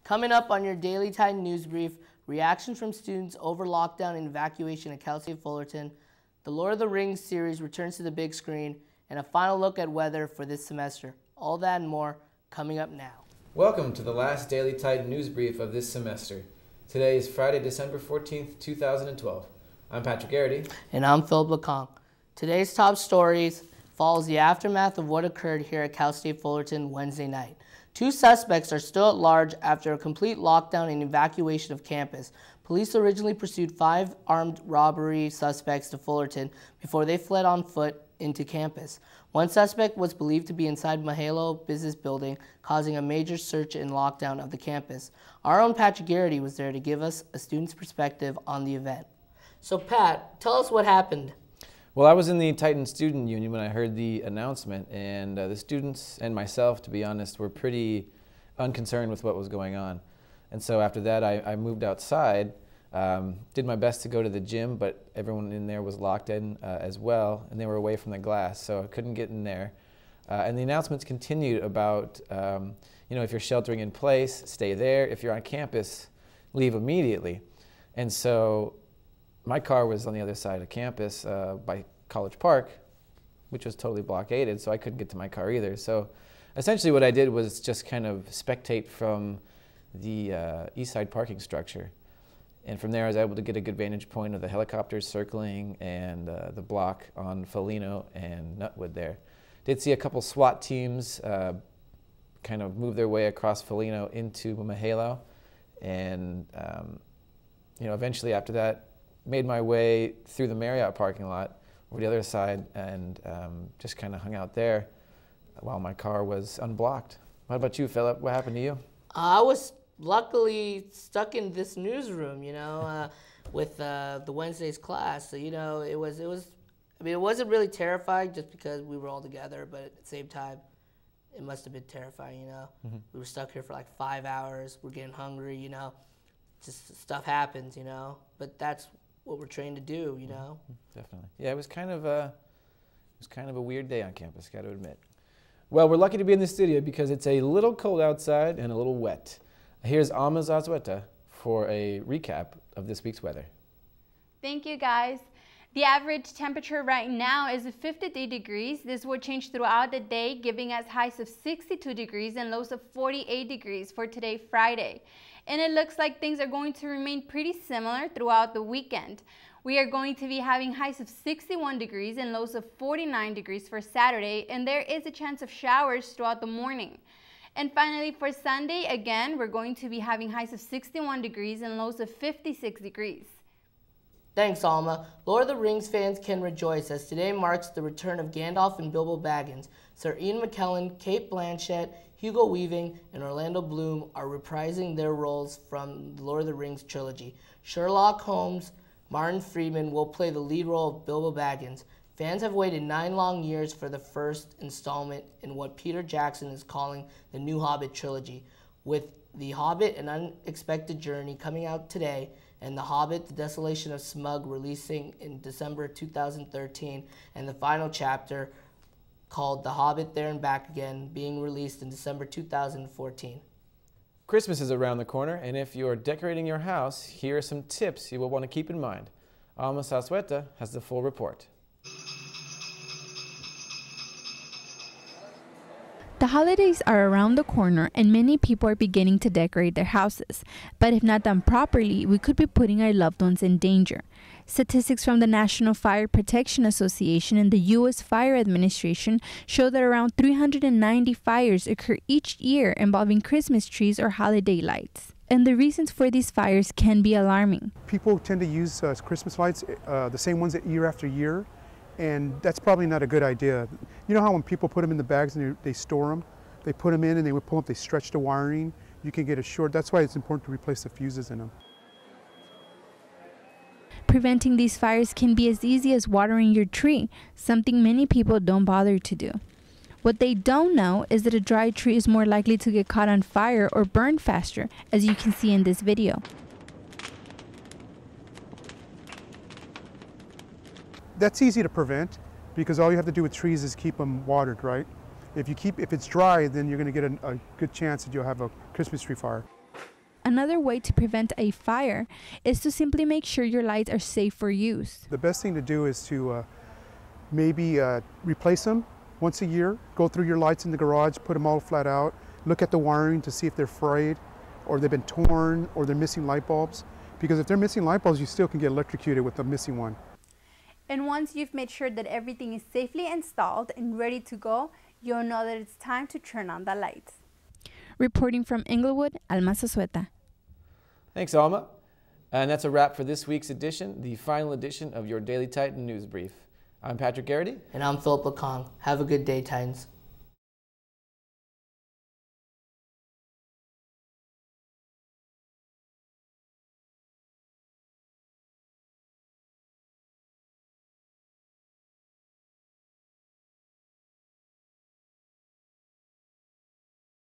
Coming up on your Daily Tide News Brief, reactions from students over lockdown and evacuation at Cal State Fullerton, the Lord of the Rings series returns to the big screen, and a final look at weather for this semester. All that and more coming up now. Welcome to the last Daily Tide News Brief of this semester. Today is Friday, December 14th, 2012. I'm Patrick Garrity. And I'm Phillip Lecong. Today's top stories follows the aftermath of what occurred here at Cal State Fullerton Wednesday night. 2 suspects are still at large after a complete lockdown and evacuation of campus. Police originally pursued 5 armed robbery suspects to Fullerton before they fled on foot into campus. One suspect was believed to be inside Mahalo Business Building, causing a major search and lockdown of the campus. Our own Patrick Garrity was there to give us a student's perspective on the event. So Pat, tell us what happened. Well, I was in the Titan Student Union when I heard the announcement, and the students and myself, to be honest, were pretty unconcerned with what was going on. And so after that, I moved outside, did my best to go to the gym, but everyone in there was locked in as well, and they were away from the glass, so I couldn't get in there. And the announcements continued about, if you're sheltering in place, stay there. If you're on campus, leave immediately. And so my car was on the other side of campus by College Park, which was totally blockaded, so I couldn't get to my car either. So essentially what I did was just kind of spectate from the east side parking structure. And from there I was able to get a good vantage point of the helicopters circling and the block on Foligno and Nutwood there. Did see a couple SWAT teams kind of move their way across Foligno into Mahalo. And eventually after that, made my way through the Marriott parking lot over the other side and just kind of hung out there while my car was unblocked. What about you, Philip? What happened to you? I was luckily stuck in this newsroom, with the Wednesday's class. So, it wasn't really terrifying just because we were all together, but at the same time, it must have been terrifying, Mm-hmm. We were stuck here for like 5 hours. We're getting hungry, just stuff happens, but that's what we're trained to do, Definitely. Yeah, it was kind of a weird day on campus, got to admit. Well, we're lucky to be in the studio because it's a little cold outside and a little wet. Here's Alma Zazueta for a recap of this week's weather. Thank you, guys. The average temperature right now is 53 degrees. This will change throughout the day, giving us highs of 62 degrees and lows of 48 degrees for today, Friday. And it looks like things are going to remain pretty similar throughout the weekend. We are going to be having highs of 61 degrees and lows of 49 degrees for Saturday, and there is a chance of showers throughout the morning. And finally, for Sunday, again, we're going to be having highs of 61 degrees and lows of 56 degrees. Thanks, Alma. Lord of the Rings fans can rejoice as today marks the return of Gandalf and Bilbo Baggins. Sir Ian McKellen, Cate Blanchett, Hugo Weaving, and Orlando Bloom are reprising their roles from the Lord of the Rings trilogy. Sherlock Holmes, Martin Freeman will play the lead role of Bilbo Baggins. Fans have waited 9 long years for the first installment in what Peter Jackson is calling the new Hobbit trilogy. With The Hobbit, An Unexpected Journey coming out today, and The Hobbit, The Desolation of Smaug releasing in December 2013, and the final chapter called The Hobbit There and Back Again being released in December 2014. Christmas is around the corner, and if you're decorating your house, here are some tips you will want to keep in mind. Alma Zazueta has the full report. The holidays are around the corner and many people are beginning to decorate their houses. But if not done properly, we could be putting our loved ones in danger. Statistics from the National Fire Protection Association and the U.S. Fire Administration show that around 390 fires occur each year involving Christmas trees or holiday lights. And the reasons for these fires can be alarming. People tend to use Christmas lights, the same ones year after year. And that's probably not a good idea. You know how when people put them in the bags and they store them, they put them in and they would pull up, they stretch the wiring, you can get a short. That's why it's important to replace the fuses in them. Preventing these fires can be as easy as watering your tree, something many people don't bother to do. What they don't know is that a dry tree is more likely to get caught on fire or burn faster, as you can see in this video. That's easy to prevent because all you have to do with trees is keep them watered, right? If it's dry, then you're going to get a good chance that you'll have a Christmas tree fire. Another way to prevent a fire is to simply make sure your lights are safe for use. The best thing to do is to maybe replace them once a year. Go through your lights in the garage, put them all flat out, look at the wiring to see if they're frayed or they've been torn or they're missing light bulbs. Because if they're missing light bulbs, you still can get electrocuted with the missing one. And once you've made sure that everything is safely installed and ready to go, you'll know that it's time to turn on the lights. Reporting from Inglewood, Alma Zazueta. Thanks, Alma. And that's a wrap for this week's edition, the final edition of your Daily Titan News Brief. I'm Patrick Garrity. And I'm Phillip Lecong. Have a good day, Titans.